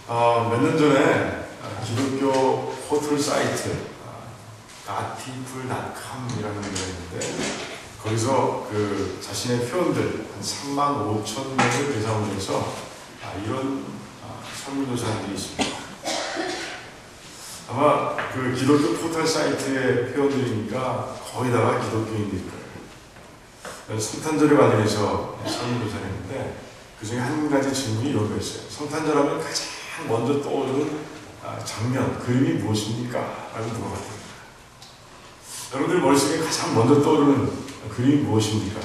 몇 년 전에 기독교 포털 사이트 gotpeople.com이라는 데가 있는데 거기서 그 자신의 표현들 한 35,000명을 대상으로 해서 이런 설문조사한 게 있습니다. 아마 그 기독교 포털 사이트의 표현들이니까 거의 다가 기독교인일 거예요. 성탄절에 관련해서 설문조사를 했는데 그 중에 한 가지 질문이 이런 거였어요. 성탄절하면 가장 먼저 떠오르는 장면, 그림이 무엇입니까? 라고 물어봤습니다. 여러분들 머릿속에 가장 먼저 떠오르는 그림이 무엇입니까?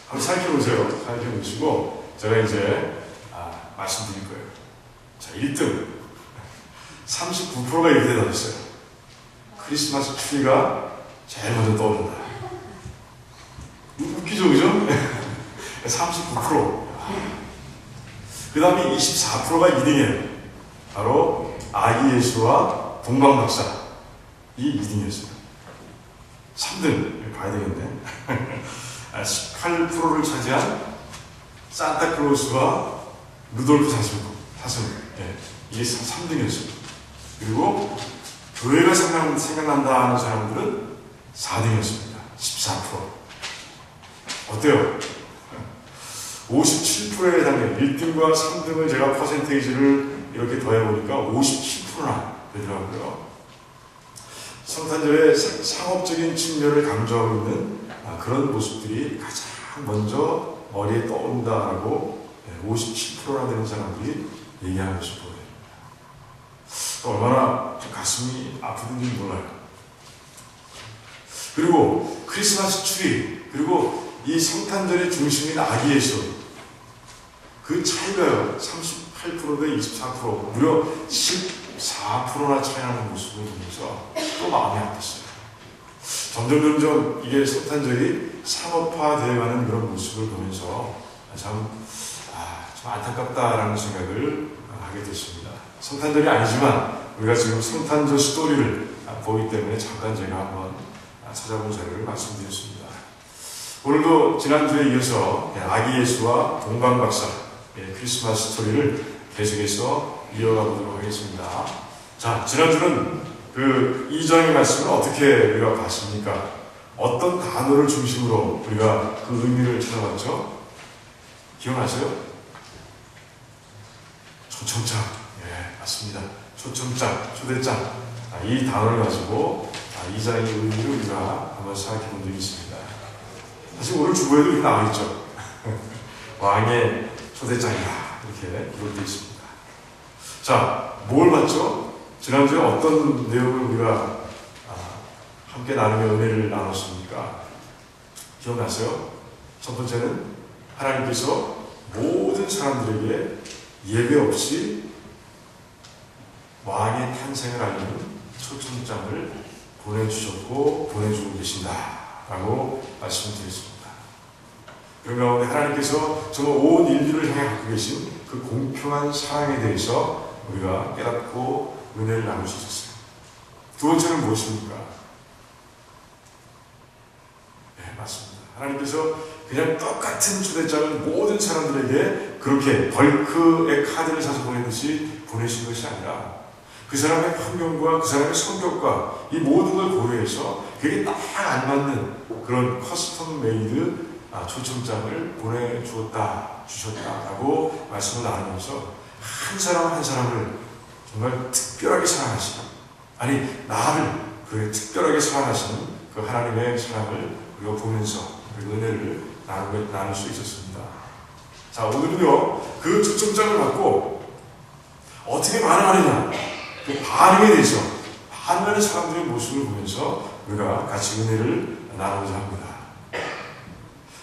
한번 생각해보세요. 생각해보시고 제가 이제 말씀드릴 거예요. 자, 1등 39%가 이렇게 대답했어요. 크리스마스 트리가 제일 먼저 떠오른다. 웃기죠, 그죠? 39%. 그 다음에 24%가 2등이에요. 바로 아기 예수와 동방박사. 이 2등이었어요. 3등 봐야 되겠네. 18%를 차지한 산타클로스와 루돌프 사슴. 네, 이게 3등이었어요. 그리고 교회가 생각난다 하는 사람들은 4등이었습니다. 14%. 어때요? 57%에 해당해요. 1등과 3등을 제가 퍼센테이지를 이렇게 더해보니까 57%나 되더라고요. 성탄절의 상업적인 측면을 강조하고 있는 그런 모습들이 가장 먼저 머리에 떠온다라고 57%나 되는 사람들이 얘기하는 것을 보여요. 얼마나 가슴이 아프든지 몰라요. 그리고 크리스마스 트리, 그리고 이 성탄절의 중심인 아기 예수, 그 차이가요. 38% 대 24%, 무려 14%나 차이나는 모습을 보면서 또 마음이 아팠어요. 점점 이게 성탄절이 상업화되어가는 그런 모습을 보면서 참 안타깝다라는 생각을 하게 됐습니다. 성탄절이 아니지만 우리가 지금 성탄절 스토리를 보기 때문에 잠깐 제가 한번 찾아본 자료를 말씀드렸습니다. 오늘도 지난주에 이어서 아기 예수와 동방박사 크리스마스 스토리를 계속해서 이어가 보도록 하겠습니다. 자, 지난주는 그 2장의 말씀을 어떻게 우리가 봤습니까? 어떤 단어를 중심으로 우리가 그 의미를 찾아봤죠? 기억나세요? 초청장. 예, 맞습니다. 초청장, 초대장. 이 단어를 가지고 2장의 의미를 우리가 한번 생각해 본 적이 있습니다. 사실 오늘 주보에도 이렇게 나와 있죠. 왕의 초대장이다. 이렇게 기록되어 있습니다. 자, 뭘 봤죠? 지난주에 어떤 내용을 우리가 함께 나누며 은혜를 나눴습니까? 기억나세요? 첫 번째는 하나님께서 모든 사람들에게 예외 없이 왕의 탄생을 알리는 초청장을 보내주셨고 보내주고 계신다라고 말씀드렸습니다. 그런 가운데 하나님께서 정말 온 인류를 향해 갖고 계신 그 공평한 사랑에 대해서 우리가 깨닫고 은혜를 나눌 수 있었어요. 두 번째는 무엇입니까? 네, 맞습니다. 하나님께서 그냥 똑같은 초대장을 모든 사람들에게 그렇게 벌크의 카드를 사서 보내듯이 보내신 것이 아니라 그 사람의 환경과 그 사람의 성격과 이 모든 걸 고려해서 그게 딱 안 맞는 그런 커스텀 메이드 초청장을 주셨다라고 말씀을 나누면서 한 사람 한 사람을 정말 특별하게 사랑하시는, 아니 나를 그렇게 특별하게 사랑하시는 그 하나님의 사랑을 우리가 보면서 그 은혜를 나눌 수 있었습니다. 자, 오늘은요 그 초청장을 받고 어떻게 반응하느냐, 그 반응에 대해서 반응하는 사람들의 모습을 보면서 우리가 같이 은혜를 나누고자 합니다.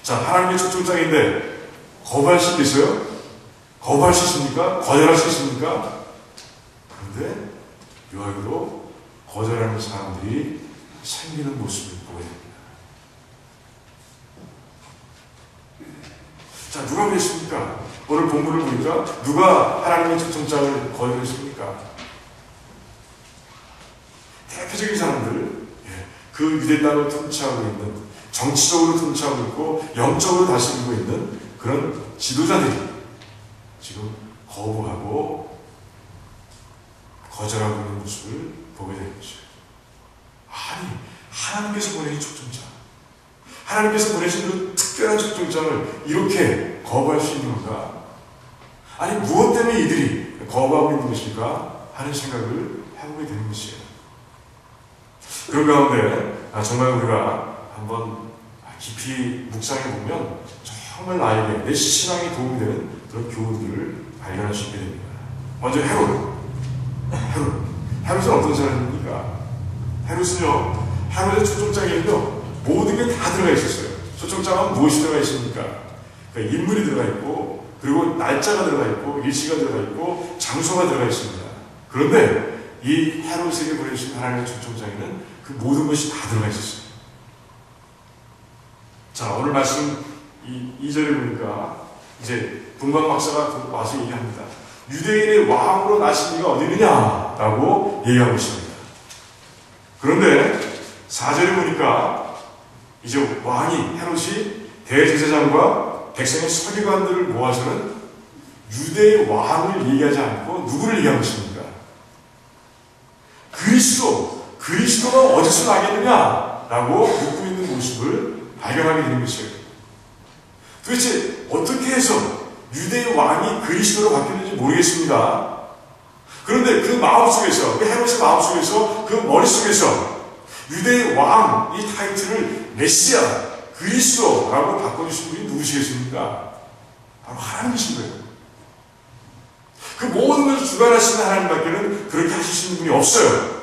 자, 하나님의 초청장인데 거부할 수 있겠어요? 거부할 수 있습니까? 거절할 수 있습니까? 그런데 유아기로 거절하는 사람들이 생기는 모습을 보게 됩니다. 자, 누가 그랬습니까? 오늘 본문을 보니까 누가 하나님의 초청장을 거절했습니까? 대표적인 사람들, 그 유대 땅을 통치하고 있는, 정치적으로 통치하고 있고 영적으로 다스리고 있는 그런 지도자들이 지금 거부하고 거절하고 있는 모습을 보게 되는 것이에요. 아니, 하나님께서 보내신 초청장, 하나님께서 보내신 그 특별한 초청장을 이렇게 거부할 수 있는 건가? 아니, 무엇 때문에 이들이 거부하고 있는 것일까? 하는 생각을 해보게 되는 것이에요. 그런 가운데 정말 우리가 한번 깊이 묵상해보면 정말 나에게 내 신앙에 도움이 되는 그런 교훈들을 발견할 수 있게 됩니다. 먼저 헤롯은 어떤 사람입니까? 헤롯은요, 헤롯의 초청장에는요, 모든 게 다 들어가 있었어요. 초청장은 무엇이 들어가 있습니까? 그러니까 인물이 들어가 있고, 그리고 날짜가 들어가 있고, 일시가 들어가 있고, 장소가 들어가 있습니다. 그런데 이 헤롯에게 보내주신 하나님의 초청장에는 그 모든 것이 다 들어가 있었어요. 자, 오늘 말씀 2절에 보니까 이제 동방 박사가 와서 얘기합니다. 유대인의 왕으로 나신 이가 어디 있느냐라고 얘기하고 있습니다. 그런데 4절에 보니까 이제 왕이 헤롯이 대제사장과 백성의 서기관들을 모아서는 유대의 왕을 얘기하지 않고 누구를 얘기하고 있습니까? 그리스도가 어디서 나겠느냐라고 묻고 있는 모습을 발견하게 되는 것이에요. 도대체 어떻게 해서 유대의 왕이 그리스도로 바뀌었는지 모르겠습니다. 그런데 그 마음속에서, 그 헤롯의 마음속에서, 그 머릿속에서 유대의 왕, 이 타이틀을 메시아, 그리스도라고 바꿔주신 분이 누구시겠습니까? 바로 하나님이신 거예요. 그 모든 것을 주관하시는 하나님밖에는 그렇게 하실 수 있는 분이 없어요.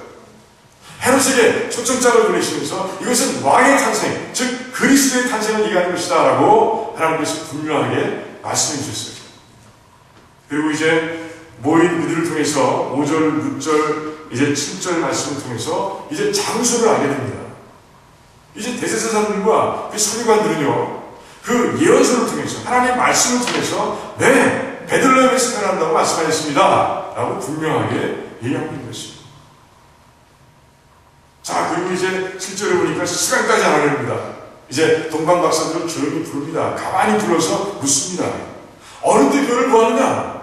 헤롯에게 초청장을 보내시면서 이것은 왕의 탄생, 즉 그리스도의 탄생을 얘기하는 것이다 라고 하나님께서 분명하게 말씀해 주셨어요. 그리고 이제 모인 그들을 통해서 5절, 6절, 이제 7절 말씀을 통해서 이제 장소를 알게 됩니다. 이제 대제사장들과 그 서기관들은요, 그 예언서를 통해서, 하나님의 말씀을 통해서 네, 베들레헴에서 태어난다고 말씀하셨습니다 라고 분명하게 얘기하고 있는 것입니다. 자, 그리고 이제 7절에 보니까 시간까지 안 하렵니다. 이제 동방 박사들을 조용히 부릅니다. 가만히 불러서 묻습니다. 어느 때 별을 보았느냐?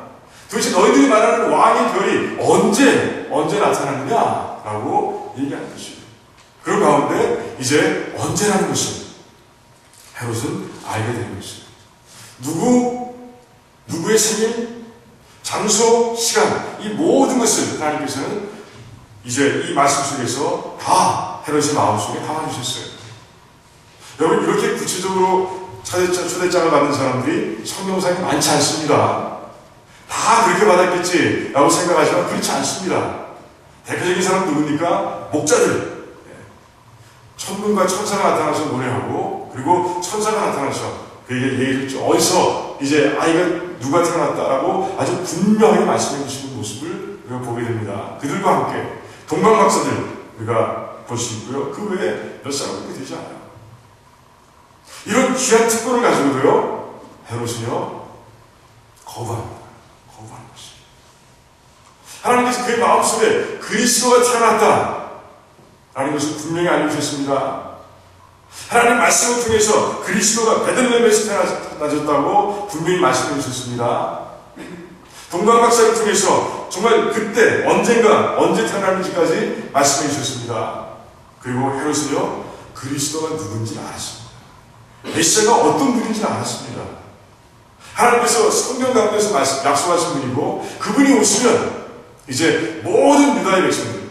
도대체 너희들이 말하는 왕의 별이 언제 나타나느냐? 라고 얘기하는 것입니다. 그 가운데 이제 언제라는 것을 헤롯은 알게 되는 것입니다. 누구의 생일, 장소, 시간, 이 모든 것을 하나님께서는 이제 이 말씀 속에서 다 헤롯의 마음속에 담아주셨어요. 여러분, 이렇게 구체적으로 초대장을 받는 사람들이 성경상에 많지 않습니다. 다 그렇게 받았겠지 라고 생각하지만 그렇지 않습니다. 대표적인 사람 누굽니까? 목자들. 천군과 천사가 나타나서 노래하고, 그리고 천사가 나타나서 그에게 얘기를 줬죠. 어디서 이제 아이가 누가 태어났다라고 아주 분명하게 말씀해 주시는 모습을 우리가 보게 됩니다. 그들과 함께 동방박사들 우리가 볼 수 있고요. 그 외에 몇 사람밖에 되지 않아요. 이런 귀한 특권을 가지고도요, 헤롯은요, 거부하는 것입니다. 하나님께서 그의 마음속에 그리스도가 태어났다 라는 것을 분명히 알려주셨습니다. 하나님 말씀을 통해서 그리스도가 베들레헴에서 태어나셨다고 분명히 말씀해 주셨습니다. 동방박사를 통해서 정말 그때 언제 태어났는지까지 말씀해 주셨습니다. 그리고 헤롯은요, 그리스도가 누군지 알았습니다. 메시아가 어떤 분인지 알았습니다. 하나님께서 성경 가운데서 약속하신 분이고, 그분이 오시면 이제 모든 유다의 백성들,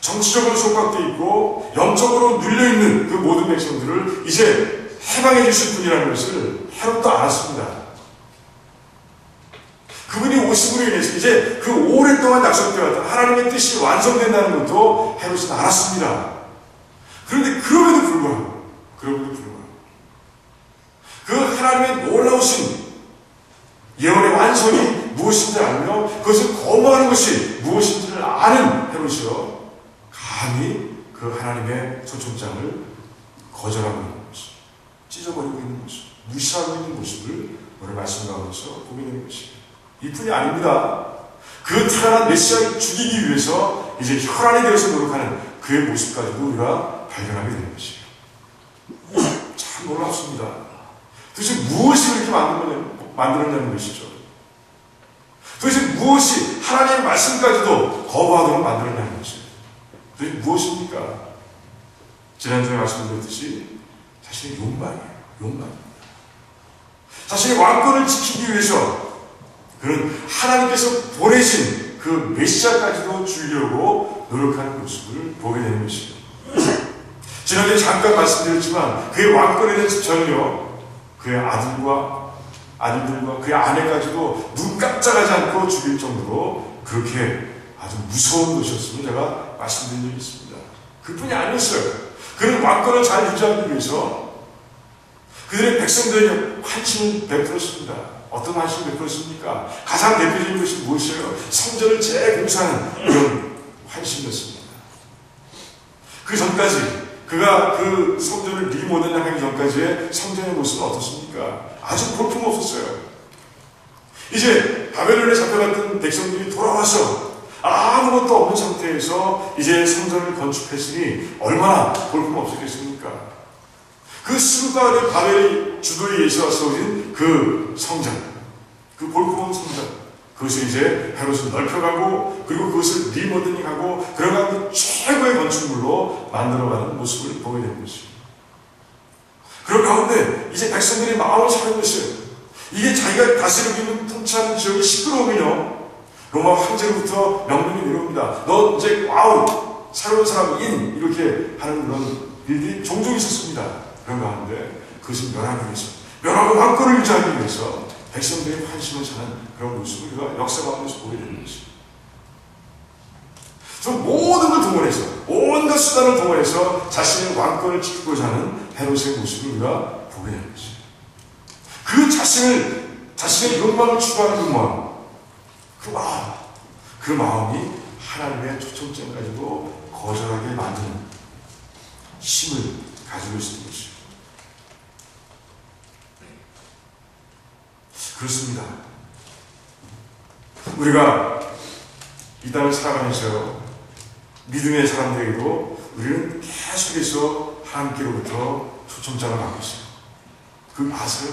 정치적으로 속박되어 있고 영적으로 눌려있는 그 모든 백성들을 이제 해방해 주실 분이라는 것을 헤롯도 알았습니다. 그분이 오심으로 인해서 이제 그 오랫동안 약속되었던 하나님의 뜻이 완성된다는 것도 헤롯은 알았습니다. 그런데 그럼에도 불구하고 그 하나님의 놀라우신 예언의 완성이 무엇인지 알며 그것을 거부하는 것이 무엇인지를 아는 헤롯이요, 감히 그 하나님의 초청장을 거절하고 있는 모습, 찢어버리고 있는 모습, 무시하고 있는 모습을 오늘 말씀 가운데서 보게 되는 것입니다. 이뿐이 아닙니다. 그 태어난 메시아를 죽이기 위해서 이제 혈안이 되어서 노력하는 그의 모습까지도 우리가 발견하게 되는 것이에요. 참 놀랍습니다. 도대체 무엇이 그렇게 만들었냐는 것이죠. 도대체 무엇이 하나님의 말씀까지도 거부하도록 만들어내는 것이에요? 도대체 무엇입니까? 지난주에 말씀드렸듯이 자신의 욕망이에요. 욕망입니다. 자신의 왕권을 지키기 위해서 그는 하나님께서 보내신 그 메시아까지도 주려고 노력하는 모습을 보게 되는 것이에요. 지난주에 잠깐 말씀드렸지만 그의 왕권에 대한 집착은요, 그의 아들들과 그의 아내까지도 눈 깜짝하지 않고 죽일 정도로 그렇게 아주 무서운 것이었음을 제가 말씀드린 적이 있습니다. 그뿐이 아니었어요. 그는 왕권을 잘 유지하기 위해서 그들의 백성들에게 환심을 베풀었습니다. 어떤 환심을 베풀었습니까? 가장 대표적인 것이 무엇이에요? 성전을 재공사하는 이런 환심이었습니다. 그 전까지 그가 그 성전을 리모델링하기 전까지의 성전의 모습은 어떻습니까? 아주 볼품없었어요. 이제 바벨론에 잡혀갔던 백성들이 돌아와서 아무것도 없는 상태에서 이제 성전을 건축했으니 얼마나 볼품없었겠습니까? 그 수많은 바벨의 주도에 의해서 세워진 그 성전, 그 볼품없는 성전, 그것을 이제 헤롯은 넓혀가고 그리고 그것을 리모델링하고 그러나 그 최고의 건축물로 만들어가는 모습을 보게 되는 것입니다. 그런 가운데 이제 백성들이 마음을 사는 것은 이게 자기가 다스리고 있는 통치하는 지역이 시끄러우면요, 로마 황제로부터 명령이 내려옵니다. 너 이제 와우 새로운 사람 인 이렇게 하는 그런 일들이 종종 있었습니다. 그런 가운데 그것을 멸하기 위해서, 멸하고 왕권을 유지하기 위해서 백성들의 환심을 사는 그런 모습을 우리가 역사 가운데서 보게 되는 것입니다. 저 모든 걸 동원해서, 온갖 수단을 동원해서 자신의 왕권을 지키고자 하는 헤롯의 모습을 우리가 보게 되는 것입니다. 그 자신의 욕망을 추구하는 그 마음이 하나님의 초청장까지도 거절하게 만드는 힘을 가지고 있는 것입니다. 그렇습니다. 우리가 이 땅을 살아가면서 믿음의 사람들에게도 우리는 계속해서 하나님께로부터 초청장을 받고 있어요. 그걸 아세요?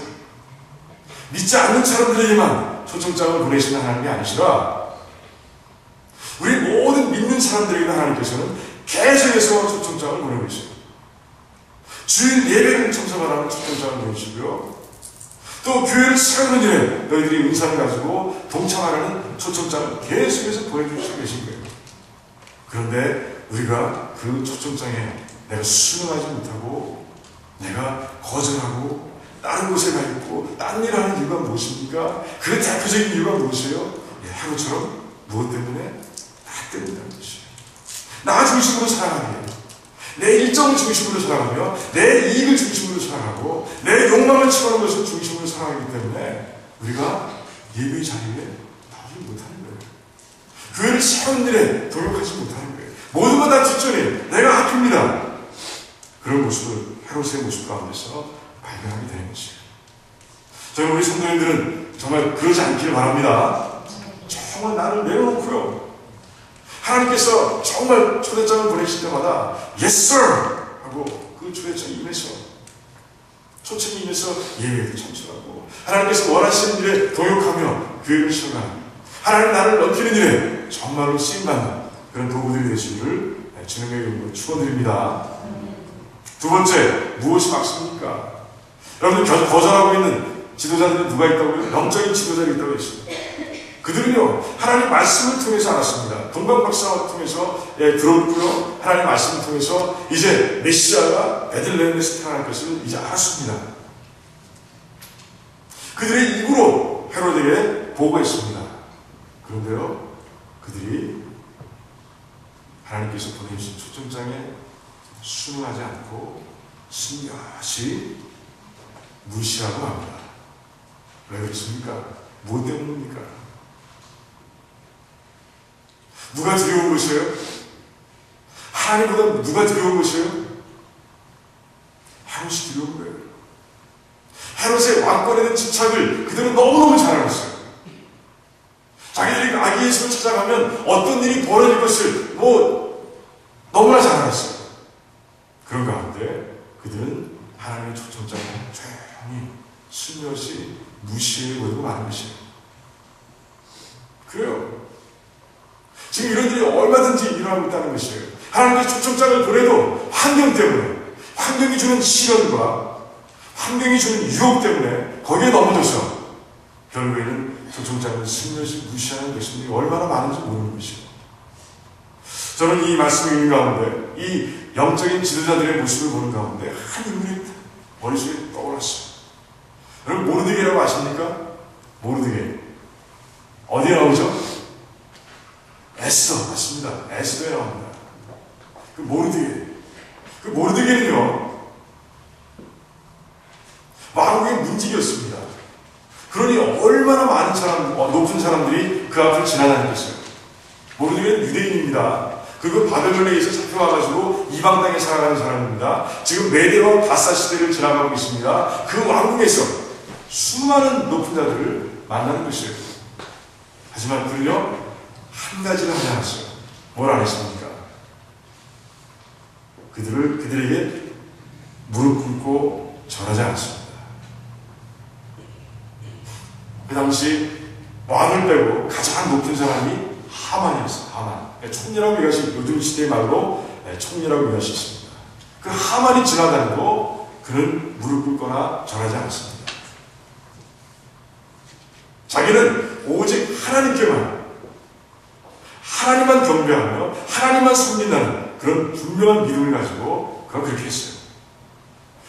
믿지 않는 사람들에게만 초청장을 보내시는 하나님이 아니시라 우리 모든 믿는 사람들에게 하나님께서는 계속해서 초청장을 보내고 있어요. 주일 예배를 참석하라는 초청장을 보내시고요. 또 교회를 세우는 일에 너희들이 은사를 가지고 동참하라는 초청장을 계속해서 보내주시고 계신 거예요. 그런데 우리가 그 초청장에 내가 순응하지 못하고 내가 거절하고 다른 곳에 가 있고 딴 일을 하는 이유가 무엇입니까? 그 대표적인 이유가 무엇이에요? 하루처럼 무엇 때문에? 나 때문이라는 것이에요. 나 중심으로 살아가는 게 내 일정을 중심으로 살아가며 내 이익을 중심으로 살아가고 내 욕망을 채우는 것을 중심으로 살아가기 때문에 우리가 예배의 자리에 나오지 못하는 거예요. 교회를 세우는 일에 동역하지 못하는 거예요. 모든 것 다 뒷전에 내가 앞입니다. 그런 모습을 헤롯의 모습 가운데서 발견하게 되는 것이에요. 저희 우리 성도님들은 정말 그러지 않기를 바랍니다. 정말 나를 내려놓고요. 하나님께서 정말 초대장을 보내실 때마다 Yes sir! 하고 그 초대장에 임해서 초청에 임해서 예배에도 참석하고 하나님께서 원하시는 일에 동역하며 교회를 시작하는 하나님 나를 넘기는 일에 정말로 쓰임받는 그런 도구들이 되시기를 주님의 이름으로 축원드립니다. 두 번째, 무엇이 막습니까? 여러분들 거절하고 있는 지도자들은 누가 있다고요? 영적인 지도자들이 있다고 했습니다. 그들은요, 하나님 말씀을 통해서 알았습니다. 동방박사를 통해서 들었고요. 하나님 말씀을 통해서 이제 메시아가 베들레헴에서 태어날 것을 이제 알았습니다. 그들의 입으로 헤롯에게 보고했습니다. 그런데요, 그들이 하나님께서 보내주신 초청장에 순응하지 않고 신명하시 무시하고 합니다. 왜 그렇습니까? 뭐 때문입니까? 누가 두려운 것이에요? 하나님보다 누가 두려운 것이에요? 헤롯이 두려운 거예요. 헤롯의 왕권에 대한 집착을 그들은 너무너무 잘 알았어요. 자기들이 아기 예수를 찾아가면 어떤 일이 벌어질 것을 너무나 잘 알았어요. 그런 가운데 그들은 하나님의 초청장을 조용히 슬며시 무시해버리고 마는 것이에요. 그래요. 지금 이런 일이 얼마든지 일어나고 있다는 것이에요. 하나님의 초청장을 보내도 환경 때문에, 환경이 주는 시련과 환경이 주는 유혹 때문에 거기에 넘어져서 결국에는 초청장을 슬며시 무시하는 것이 얼마나 많은지 모르는 것이고, 저는 이 말씀을 읽는 가운데 이 영적인 지도자들의 모습을 보는 가운데 한 인물이 머릿속에 떠올랐어요. 여러분 모르드게라고 아십니까? 모르드게 어디에 나오죠? 에스더 맞습니다. 에스더에 나옵니다. 그 모르드게는요 왕국의 문직이었습니다. 그러니 얼마나 많은 사람, 높은 사람들이 그 앞을 지나다녔겠어요. 모르드게는 유대인입니다. 그리고 바벨론에 의해서 잡혀와가지고 이방 땅에 살아가는 사람입니다. 지금 메대왕 바사 시대를 지나가고 있습니다. 그 왕국에서 수많은 높은 자들을 만나는 것이에요. 하지만 그는요 한 가지를 하지 않았어요. 뭘 안 했습니까? 그들에게 무릎 꿇고 절하지 않았습니다. 그 당시 왕을 빼고 가장 높은 사람이 하만이었어요. 하만. 총리라고 얘기할 수 있습니다. 요즘 시대의 말로 총리라고 얘기할 수 있습니다. 그 하만이 지나다니고 그는 무릎 꿇거나 절하지 않았습니다. 자기는 오직 하나님만 경배하며 하나님만 섬긴다는 그런 분명한 믿음을 가지고 그렇게 했어요.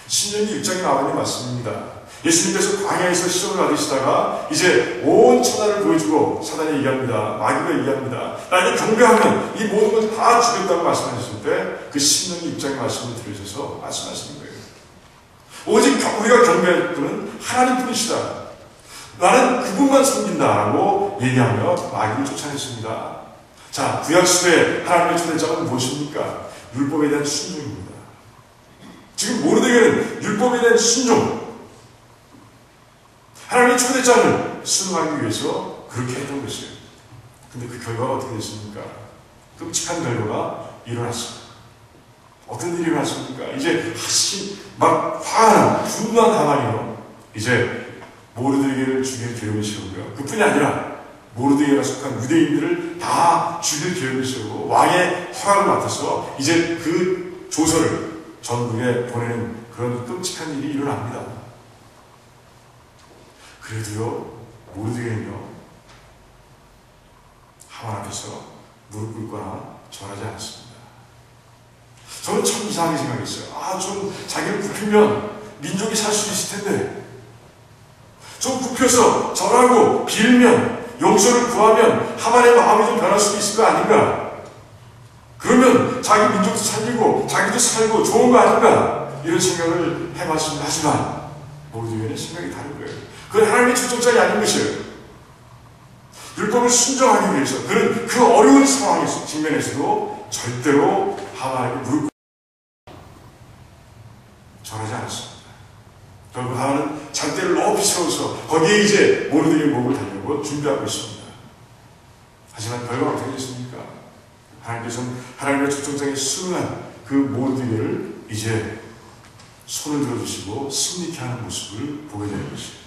신명기 6장에 나와 있는 말씀입니다. 예수님께서 광야에서 시험을 받으시다가 이제 온 천하를 보여주고 사단이 얘기합니다. 마귀가 얘기합니다. 나에게 경배하면 이 모든 것을 다 주겠다고 말씀하셨을 때 그 신명기 6장의 말씀을 들으셔서 말씀하시는 거예요. 오직 우리가 경배할 분은 하나님뿐이시다. 나는 그분만 섬긴다라고 얘기하며 마귀를 쫓아냈습니다. 자, 구약시대에 하나님의 초대장은 무엇입니까? 율법에 대한 순종입니다. 지금 모르드게는 율법에 대한 순종, 하나님의 초대장을 순응하기 위해서 그렇게 했던 것이에요. 근데 그 결과가 어떻게 됐습니까? 끔찍한 결과가 일어났습니다. 어떤 일이 일어났습니까? 이제 막 화난, 분노한 하만이요. 이제 모르드게를 죽일 계획을 세우고요. 그뿐이 아니라 모르드게가 속한 유대인들을 다 죽일 계획을 세우고 왕의 허락을 맡아서 이제 그 조서를 전국에 보내는 그런 끔찍한 일이 일어납니다. 그래도요, 모르드게는요, 하만 앞에서 무릎 꿇거나 절하지 않습니다. 저는 참 이상하게 생각했어요. 좀 자기를 굽히면 민족이 살 수 있을 텐데, 좀 굽혀서 절하고 빌면, 용서를 구하면 하만의 마음이 좀 변할 수도 있을 거 아닌가? 그러면 자기 민족도 살리고 자기도 살고 좋은 거 아닌가? 이런 생각을 해봤습니다. 하지만 모르드게는 생각이 다른 거예요. 그건 하나님의 초청장이 아닌 것이에요. 율법을 순종하기 위해서 그는 그 어려운 상황에서 직면에서도 절대로 하만에게 무릎 절하지 않았습니다. 결국 하만은 잔대를 높이 세워서 거기에 이제 모르드게의 목을 달려고 준비하고 있습니다. 하지만 결과가 어떻게 됐습니까? 하나님께서는 하나님의 초청장에 순응한 그 모르드게를 이제 손을 들어주시고 승리케 하는 모습을 보게 되는 것이에요.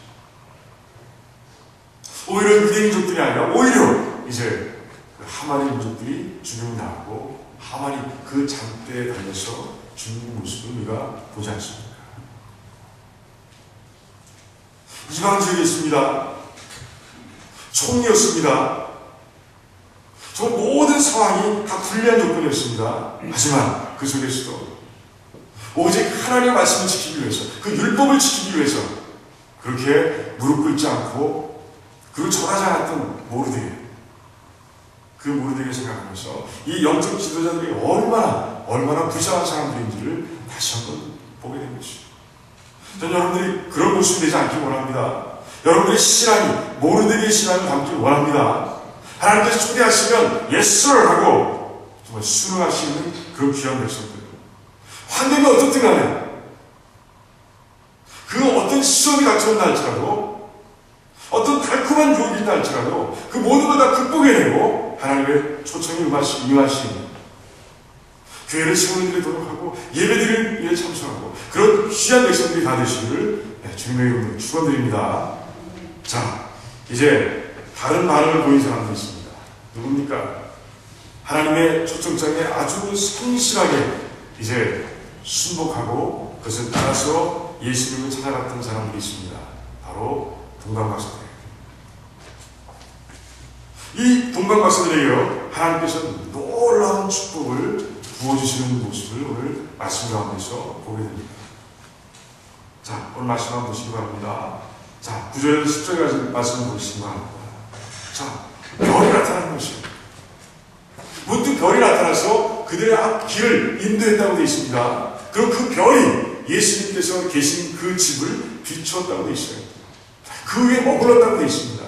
오히려 유대인족들이 아니라 오히려 이제 하만의 민족들이 죽임을 당하고 하만이 그 잔대에 달려서 죽는 모습을 우리가 보지 않습니까? 이방지역이었습니다. 총리였습니다. 저 모든 상황이 다 불리한 조건이었습니다. 하지만 그 속에서도 오직 하나님의 말씀을 지키기 위해서, 그 율법을 지키기 위해서 그렇게 무릎 꿇지 않고 그리고 절하지 않았던 모르드게, 그 모르드게 생각하면서 이 영적 지도자들이 얼마나 불쌍한 사람들인지를 다시 한번 보게 된 것이죠. 저는 여러분들이 그런 모습이 되지 않길 원합니다. 여러분들의 신앙이 모르드게의 신앙을 담길 원합니다. 하나님께서 초대하시면 yes sir 하고 정말 순응할 수 있는 그런 귀한 백성들. 환경이 어떻든 간에 그 어떤 시험이 닥쳐온다 할지라도 어떤 달콤한 유혹이 있다 할지라도 그 모든 걸 다 극복해내고 하나님의 초청이 임하시는 교회를 세우는 데 노력하고 예배드리는 일에 참석하고 그런 귀한 백성들이 다 되시기를 주님의 이름으로 축원드립니다. 자, 이제 다른 반응을 보인 사람도 있습니다. 누굽니까? 하나님의 초청장에 아주 성실하게 이제 순복하고 그것을 따라서 예수님을 찾아갔던 사람들이 있습니다. 바로 동방박사들. 이 동방박사들에게요, 하나님께서는 놀라운 축복을 부어주시는 모습을 오늘 말씀 가운데서 보게 됩니다. 자, 오늘 말씀 한번 보시기 바랍니다. 자, 9절 10절까지 말씀을 보시기 바랍니다. 자, 별이 나타나는 것이에요. 문득 별이 나타나서 그들의 앞 길을 인도했다고 되어 있습니다. 그리고 그 별이 예수님께서 계신 그 집을 비추었다고 되어 있어요. 그 위에 머물렀다고 되어 있습니다.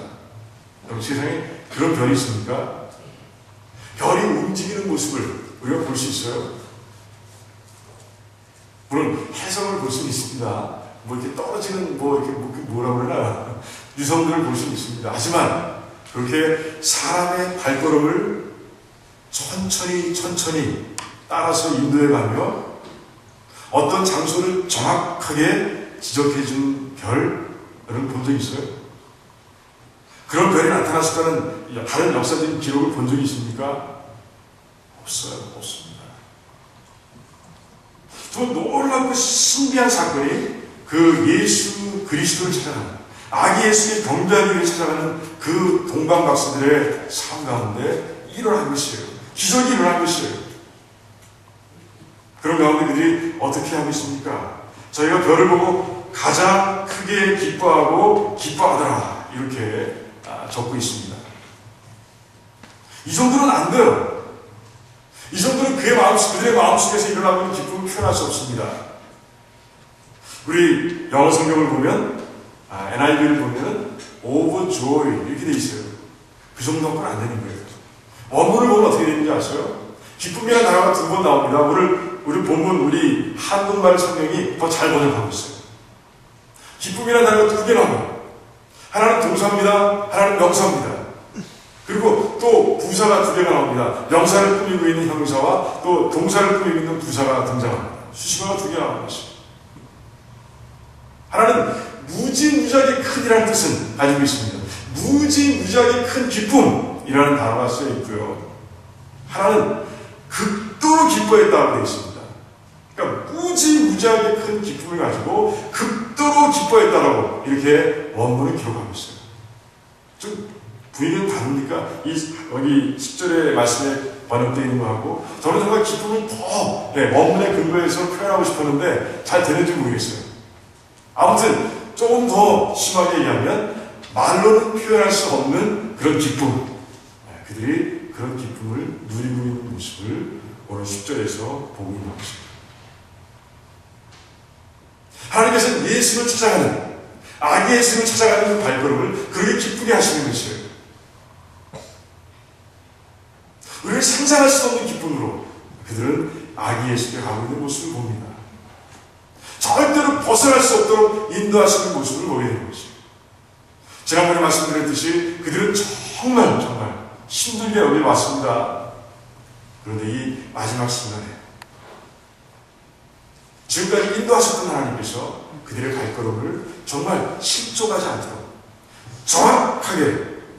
여러분, 세상에 그런 별이 있습니까? 별이 움직이는 모습을 우리가 볼 수 있어요. 물론 해성을 볼 수는 있습니다. 뭐 이렇게 떨어지는 이렇게 뭐라 그러나 유성들을 볼 수는 있습니다. 하지만 그렇게 사람의 발걸음을 천천히 따라서 인도해가며 어떤 장소를 정확하게 지적해준 별을 본 적이 있어요? 그런 별이 나타났을까는 다른 역사적인 기록을 본 적이 있습니까? 없어요. 없습니다. 더 놀랍고 신비한 사건이 그 예수 그리스도를 찾아가는, 아기 예수의 경배하기 위해 찾아가는 그 동방박사들의 삶 가운데 일어난 것이에요. 기적이 일어난 것이에요. 그런 가운데 그들이 어떻게 하고 있습니까? 저희가 별을 보고 가장 크게 기뻐하고 기뻐하더라, 이렇게 적고 있습니다. 이 정도는 안 돼요. 이 정도는 그들의 마음속에서 일어나고 있는 기쁨을 표현할 수 없습니다. 우리 영어 성경을 보면, NIV를 보면 overjoy 이렇게 돼 있어요. 그 정도는 안 되는 거예요. 원문을 보면 어떻게 되는지 아세요? 기쁨이라는 단어가 2번 나옵니다. 우리 본문, 우리 한국말 성경이 더 잘 번역하고 있어요. 기쁨이라는 단어가 2개 나옵니다. 하나는 동사입니다. 하나는 명사입니다. 그리고 또 부사가 2개가 나옵니다. 명사를 꾸미고 있는 형사와 또 동사를 꾸미고 있는 부사가 등장합니다. 수식어가 2개 나오는 것입니다. 하나는 무지무지하게 큰이라는 뜻은 가지고 있습니다. 무지무지하게 큰 기쁨이라는 단어가 쓰여 있고요. 하나는 극도로 기뻐했다고 되어 있습니다. 그러니까 무지무지하게 큰 기쁨을 가지고 극도로 기뻐했다라고 이렇게 원문을 기록하고 있어요. 좀 분위기는 다릅니까? 여기 10절의 말씀에 번역되어 있는 거하고, 저는 정말 기쁨을 더 원문의 근거에서 표현하고 싶었는데 잘 되는지 모르겠어요. 아무튼 조금 더 심하게 얘기하면 말로는 표현할 수 없는 그런 기쁨, 그들이 그런 기쁨을 누리고 있는 모습을 오늘 10절에서 보고 있는 것입니다. 하나님께서는 예수를 찾아가는, 아기 예수를 찾아가는 그 발걸음을 그렇게 기쁘게 하시는 것이에요. 우리를 상상할 수 없는 기쁨으로 그들은 아기 예수께 가고 있는 모습을 봅니다. 절대로 벗어날 수 없도록 인도하시는 모습을 보게 되는 것이에요. 지난번에 말씀드렸듯이 그들은 정말 힘들게 여기 왔습니다. 그런데 이 마지막 순간에 지금까지 인도하셨던 하나님께서 그들의 발걸음을 정말 실족하지 않도록 정확하게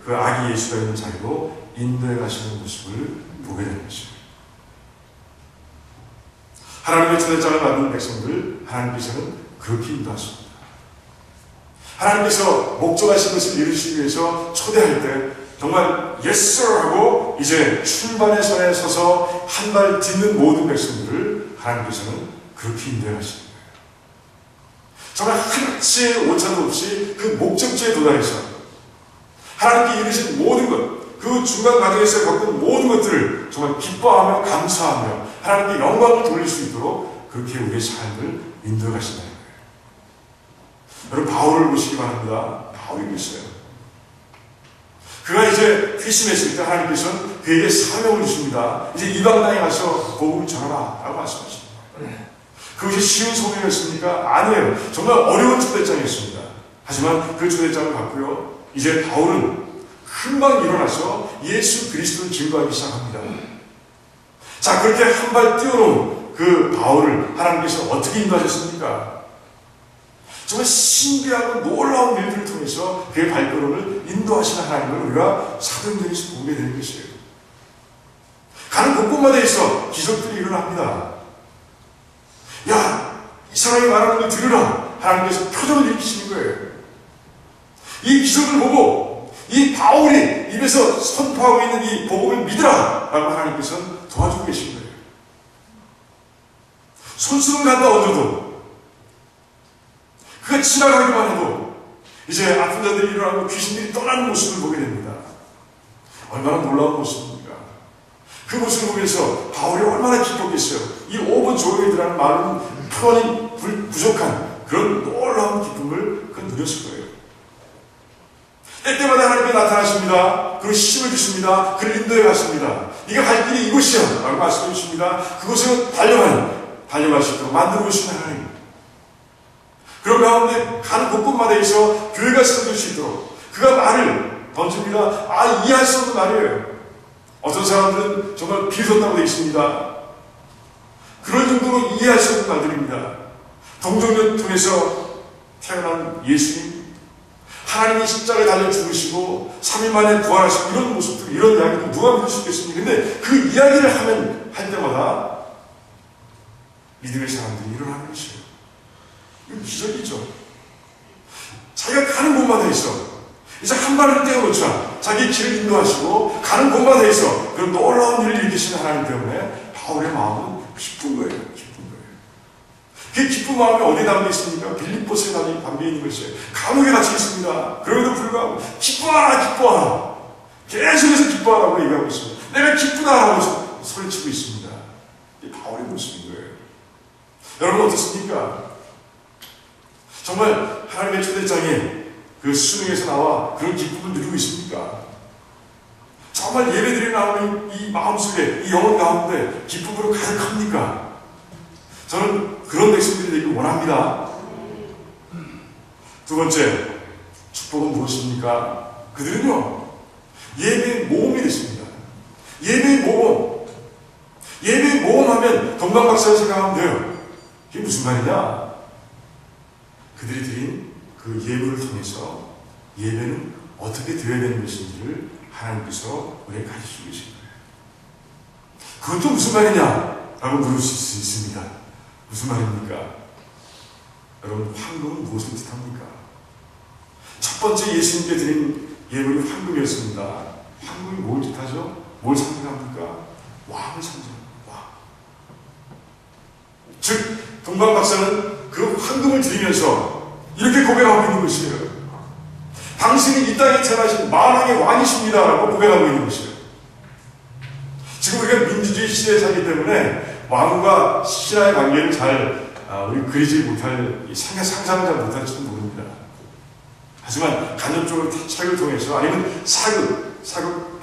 그 아기 예수가 있는 자리로 인도해 가시는 모습을 보게 되는 것입니다. 하나님의 초대장을 받은 백성들, 하나님께서는 그렇게 인도하십니다. 하나님께서 목적하신 것을 이루시기 위해서 초대할 때 정말 yes sir 하고 이제 출발의 선에 서서 한 발 딛는 모든 백성들을 하나님께서는 그렇게 인도해 가시는 거예요. 정말 하나치의 오차도 없이 그 목적지에 도달해서 하나님께 이루신 모든 것, 그 중간 과정에서 겪은 모든 것들을 정말 기뻐하며 감사하며 하나님께 영광을 돌릴 수 있도록 그렇게 우리의 삶을 인도해 가신다는 거예요. 여러분, 바울을 보시기 바랍니다. 바울이 있어요. 그가 이제 회심했을 때 하나님께서는 그에게 사명을 주십니다. 이제 이방 땅에 가서 복음을 전하라 라고 말씀하십니다. 그것이 쉬운 소명이었습니까? 아니에요. 정말 어려운 초대장이었습니다. 하지만 그 초대장을 받고요, 이제 바울은 금방 일어나서 예수 그리스도를 증거하기 시작합니다. 자, 그렇게 한 발 뛰어놓은 그 바울을 하나님께서 어떻게 인도하셨습니까? 정말 신비하고 놀라운 일들을 통해서 그의 발걸음을 인도하시는 하나님을 우리가 사도행전에서 보게 되는 것이에요. 가는 곳곳마다 있어 기적들이 일어납니다. 야, 이 사람이 말하는 걸 들으라. 하나님께서 표정을 일으키시는 거예요. 이 기적을 보고 이 바울이 입에서 선포하고 있는 이 복음을 믿으라 라고 하나님께서는 도와주고 계신 거예요. 손수건 갖다 얹어도 그가 지나가기만 해도 이제 아픈 자들이 일어나고 귀신들이 떠나는 모습을 보게 됩니다. 얼마나 놀라운 모습입니까? 그 모습을 보면서 바울이 얼마나 기뻤겠어요. 이 오번 조용히들라는 말은 표현이 부족한 그런 놀라운 기쁨을 그 누렸을 거예요. 때때마다 하나님께 나타나십니다. 그리고 힘을 주십니다. 그를 인도해 가십니다. 네가 갈 길이 이곳이야 라고 말씀해 주십니다. 그곳으로 달려갈 수 있도록 만들어 주시는 하나님. 그런 가운데 가는 곳곳마다 있어 교회가 세워질 수 있도록 그가 말을 던집니다. 이해할 수 없는 말이에요. 어떤 사람들은 정말 비웃었다고 되어 있습니다. 그런 정도로 이해할 수 없는 말들입니다. 동정녀 통해서 태어난 예수님, 하나님이 십자가에 달려 죽으시고 3일 만에 부활하시고 이런 모습들, 이런 이야기를 누가 믿을 수 있겠습니까? 근데 그 이야기를 할 때마다 믿음의 사람들이 일어나는 것이에요. 이건 기적이죠. 자기가 가는 곳마다 있어 이제 한 발을 떼어놓자 자기 길을 인도하시고 가는 곳마다 있어 그런 놀라운 일을 일으키시는 하나님 때문에 바울의 마음은 기쁜 거예요. 기쁜 거예요. 그 기쁜 마음이 어디에 담겨 있습니까? 빌립보스에 담겨 있는 것이에요. 감옥에 갇혀 있습니다. 그럼에도 불구하고 기뻐하라 기뻐하라 계속해서 기뻐하라고 얘기하고 있습니다. 내가 기쁘다라고 소리치고 있습니다. 이 바울의 모습인 거예요. 여러분 어떻습니까? 정말 하나님의 초대장에 그 수능에서 나와 그런 기쁨을 누리고 있습니까? 정말 예배드리는 나오는 이 마음속에 이 영혼 가운데 기쁨으로 가득합니까? 저는 그런 백성들이 되길 원합니다. 두 번째 축복은 무엇입니까? 그들은요 예배의 모험이 됐습니다. 예배의 모험. 예배의 모험하면 동방박사를 생각하면 돼요. 이게 무슨 말이냐? 그들이 드린 그 예물을 통해서 예배는 어떻게 드려야 되는 것인지를 하나님께서 우리에게 가르치고 계신 거예요. 그것도 무슨 말이냐? 라고 물을 수 있습니다. 무슨 말입니까? 여러분, 황금은 무엇을 뜻합니까? 첫 번째 예수님께 드린 예물이 황금이었습니다. 황금이 뭘 뜻하죠? 뭘 상징합니까? 왕을 상징합니다. 왕. 즉, 동방박사는 그 황금을 드리면서 이렇게 고백하고 있는 것이에요. 당신이 이 땅에 태어나신 만왕의 왕이십니다 라고 고백하고 있는 것이에요. 지금 우리가 민주주의 시대에 살기 때문에 왕과 신하의 관계를 잘 우리 그리지 못할, 상상을 잘 못할지도 모릅니다. 하지만 간접적으로 책을 통해서 아니면 사극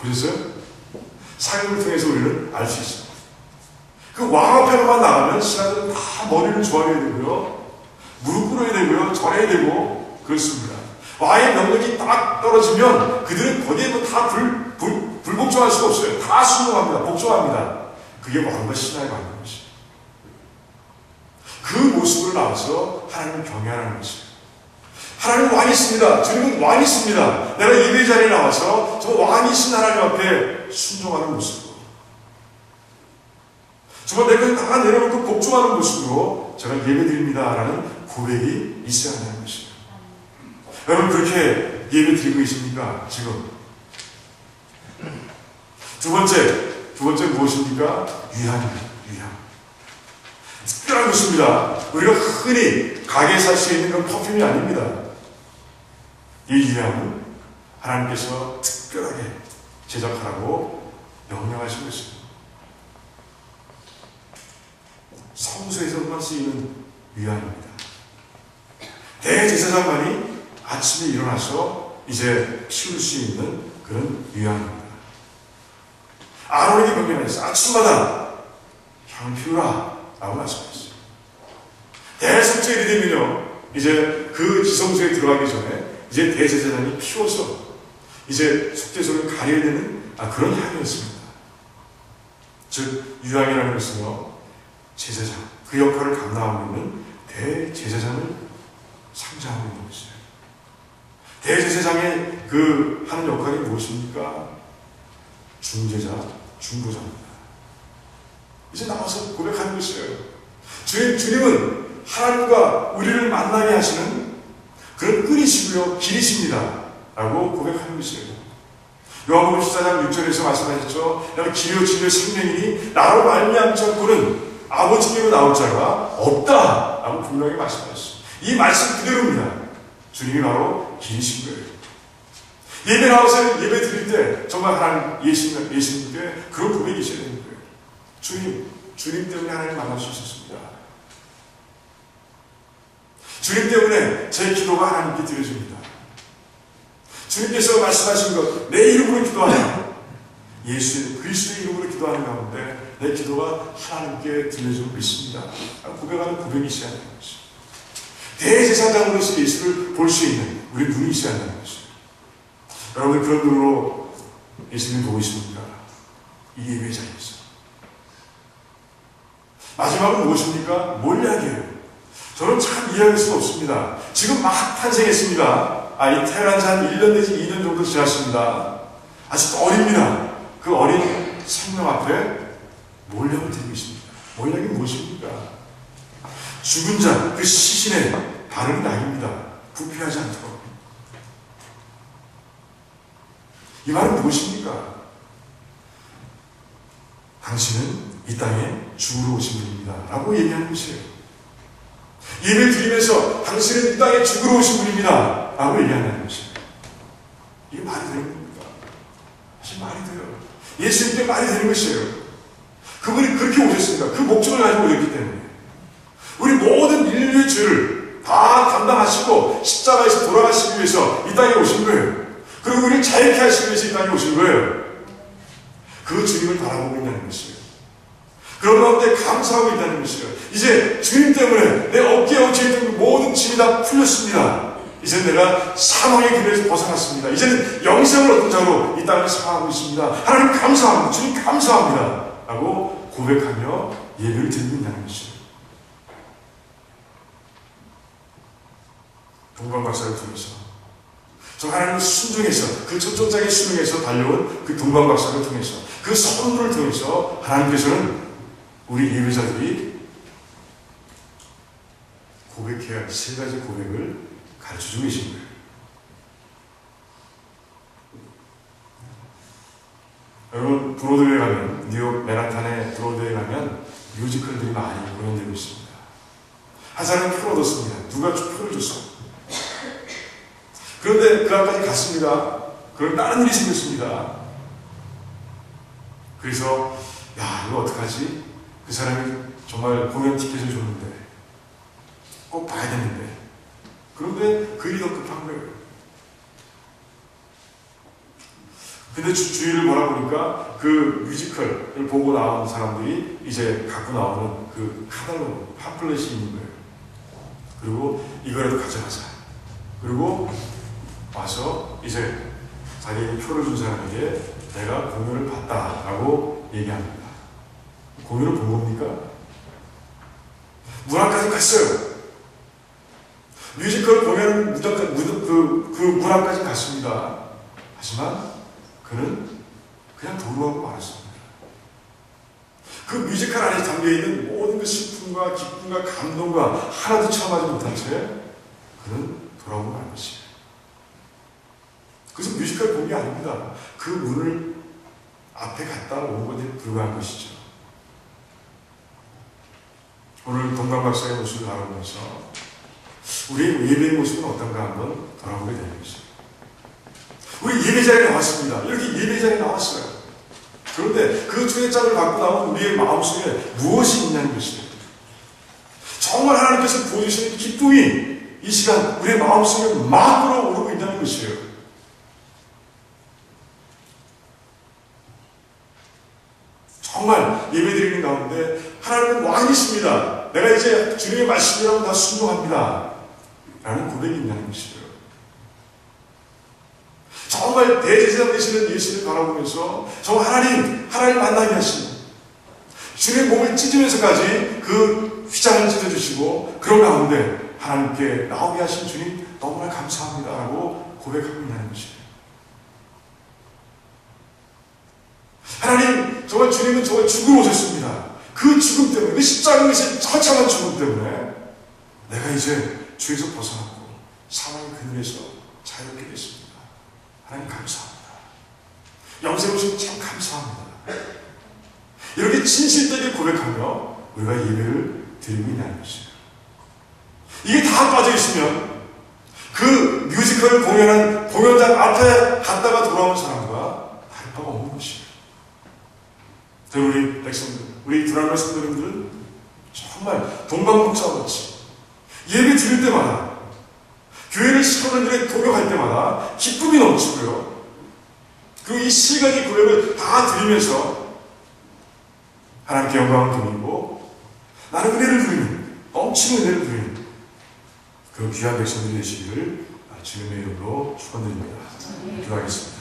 보셨어요? 사극을 통해서 우리는 알 수 있습니다. 그 왕 앞에만 나가면 신하들은 다 머리를 조아려야 되고요, 무릎 꿇어야 되고요, 절해야 되고 그렇습니다. 왕의 명령이 딱 떨어지면 그들은 거기에 다 불복종할 수가 없어요. 다 순종합니다. 복종합니다. 그게 왕과 신하의 관계인 것이에요. 그 모습을 나와서 하나님을 경외하는 것이에요. 하나님 왕이 있습니다. 주님은 왕이 있습니다. 내가 예배 자리에 나와서 저 왕이신 하나님 앞에 순종하는 모습으로, 정말 내 것을 다 내려놓고 복종하는 모습으로 제가 예배드립니다라는 고백이 있어야 하는 것입니다. 여러분 그렇게 예배드리고 계십니까? 지금 두 번째 무엇입니까? 유향입니다. 유향. 특별한 것입니다. 우리가 흔히 가게에 살 수 있는 그런 퍼퓸이 아닙니다. 이 유향은 하나님께서 특별하게 제작하라고 명령하신 것입니다. 성소에서만 쓰이는 유향입니다. 대제사장만이 아침에 일어나서 이제 피울 수 있는 그런 유향입니다. 아론에게 명령했어요. 아침마다 향을 피우라 라고 말씀하셨어요. 대속죄일이 되면요, 이제 그 지성소에 들어가기 전에 이제 대제사장이 피워서 이제 속죄소를 가려야 되는 그런 향이었습니다. 즉 유향이라는 것은요, 제사장, 그 역할을 감당하고 있는 대제사장을 상징하고 있는 것이에요. 대제사장의 그 하는 역할이 무엇입니까? 중재자, 중보자입니다. 이제 나와서 고백하는 것이에요. 주님은 하나님과 우리를 만나게 하시는 그런 끈이시고요, 길이십니다. 라고 고백하는 것이에요. 요한복음 14장 6절에서 말씀하셨죠. 나는 길이요 진리요 생명이니 나로 말미암지 않고는 아버지께로 나올 자가 없다. 라고 분명히 말씀하셨어요. 이 말씀 그대로입니다. 주님이 바로 길이신 거예요. 예배 나와서 예배 드릴 때 정말 하나님 예수님께 그런 고백이 있어야 되는 거예요. 주님 때문에 하나님 만날 수 있었습니다. 주님 때문에 제 기도가 하나님께 드려집니다. 주님께서 말씀하신 것, 내 이름으로 기도하는, 예수 그리스도의 이름으로 기도하는 가운데 내 기도가 하나님께 들려지고 있습니다. 고백하는 고백이 있어야 하는 것이죠. 대제사장으로서 예수를 볼 수 있는 우리 눈이 있어야 한다는 것이죠. 여러분 그런 눈으로 예수님 보고 있습니까? 이 예배 자리에서. 마지막은 무엇입니까? 뭘 이야기해요? 저는 참 이해할 수가 없습니다. 지금 막 탄생했습니다. 이 태어난 지 한 1년 내지 2년 정도 지났습니다. 아직도 어립니다. 그 어린 생명 앞에 몰약을 드리고 있습니다. 몰약이 무엇입니까? 죽은 자, 그 시신의 바른 낙입니다. 부패하지 않도록. 이 말은 무엇입니까? 당신은 이 땅에 죽으러 오신 분입니다. 라고 얘기하는 것이에요. 예배 드리면서 당신은 이 땅에 죽으러 오신 분입니다. 라고 얘기한다는 것이에요. 이게 말이 되는 겁니까? 사실 말이 돼요. 예수님께 말이 되는 것이에요. 그분이 그렇게 오셨습니다. 그 목적을 가지고 오셨기 때문에. 우리 모든 인류의 죄를 다 감당하시고 십자가에서 돌아가시기 위해서 이 땅에 오신 거예요. 그리고 우리를 자유케 하시기 위해서 이 땅에 오신 거예요. 그 주님을 바라보고 있다는 것이에요. 그런 가운데 감사하고 있다는 것이에요. 이제 주님 때문에 내 어깨에 얹혀있던 모든 짐이 다 풀렸습니다. 이제 내가 사망의 길에서 벗어났습니다. 이제는 영생을 얻은 자로 이 땅을 살아가고 있습니다. 하나님 감사합니다. 주님 감사합니다. 라고 고백하며 예배를 드리고 있다는 것이에요. 동방박사를 통해서 저 하나님을 순종해서 그 초청장의 수능에서 달려온 그 동방박사를 통해서 그 선물을 통해서 하나님께서는 우리 예배자들이 고백해야 할 세 가지 고백을 가르쳐주고 계신 거예요. 여러분 브로드웨이 가면 뉴욕 맨하탄의 브로드웨이 가면 뮤지컬들이 많이 공연되고 있습니다. 한 사람이 표를 얻었습니다. 누가 표를 줬어? 그런데 그 앞까지 갔습니다. 그럼 다른 일이 생겼습니다. 그래서 야 이거 어떡하지? 그 사람이 정말 공연 티켓을 줬는데 꼭 봐야 되는데 그런데 그 일이 더 급한 거예요. 근데 주위를 몰아보니까 그 뮤지컬을 보고 나온 사람들이 이제 갖고 나오는 그 카달로그, 팜플렛이 있는 거예요. 그리고 이거라도 가져가자. 그리고 와서 이제 자기에게 표를 준 사람에게 내가 공연을 봤다라고 얘기합니다. 공연을 본 겁니까? 문학까지 갔어요. 뮤지컬 공연 그 문학까지 갔습니다. 하지만 그는 그냥 도루하고 말았습니다. 그 뮤지컬 안에 담겨있는 모든 그 슬픔과 기쁨과 감동과 하나도 체험하지 못한 채 그는 돌아오고 말 것이에요. 그래서 뮤지컬 본 게 아닙니다. 그 문을 앞에 갔다 온 것에 불과한 것이죠. 오늘 동방박사의 모습을 바라보면서 우리의 예배의 모습은 어떤가 한번 돌아보게 되는 것입니다. 우리 예배자리에 나왔습니다. 이렇게 예배자리에 나왔어요. 그런데 그 초대장을 받고 나온 우리의 마음속에 무엇이 있냐는 것이에요. 정말 하나님께서 보여주시는 기쁨이 이 시간 우리의 마음속에 막 불어오르고 있다는 것이에요. 정말 예배드리는 가운데 하나님은 왕이십니다. 내가 이제 주님의 말씀이라고 다 순종합니다. 라는 고백이 있다는 것이에요. 정말 대제사장 되시는 예수를 바라보면서 정말 하나님 만나게 하시는 주님의 몸을 찢으면서까지 그 휘장을 찢어주시고 그런 가운데 하나님께 나오게 하신 주님 너무나 감사합니다 라고 고백하고 있는 것이에요. 하나님, 정말 주님은 정말 죽으러 오셨습니다. 그 죽음 때문에, 그 십자가의 처참한 죽음 때문에 내가 이제 죄에서 벗어났고 사망의 그늘에서 자유롭게 됐습니다. 하나님 감사합니다. 영생 오신 참 감사합니다. 이렇게 진실되게 고백하며 우리가 예배를 드리고 있는 것이에요. 이게 다 빠져있으면 그 뮤지컬을 공연한 공연장 앞에 갔다가 돌아온 사람과 다를 바가 없는 것이에요. 우리 백성들, 우리 드라마 성도님들은 정말 동방북자와 같이 예배 드릴 때마다, 교회를 시청자들의 동역할 때마다 기쁨이 넘치고요. 그 이 세 가지 고백을 다 드리면서 하나님께 영광을 돌리고 나는 은혜를 누리는, 넘치는 은혜를 누리는 그 귀한 백성들이 되시기를 주님의 이름으로 축원드립니다. 기도하겠습니다.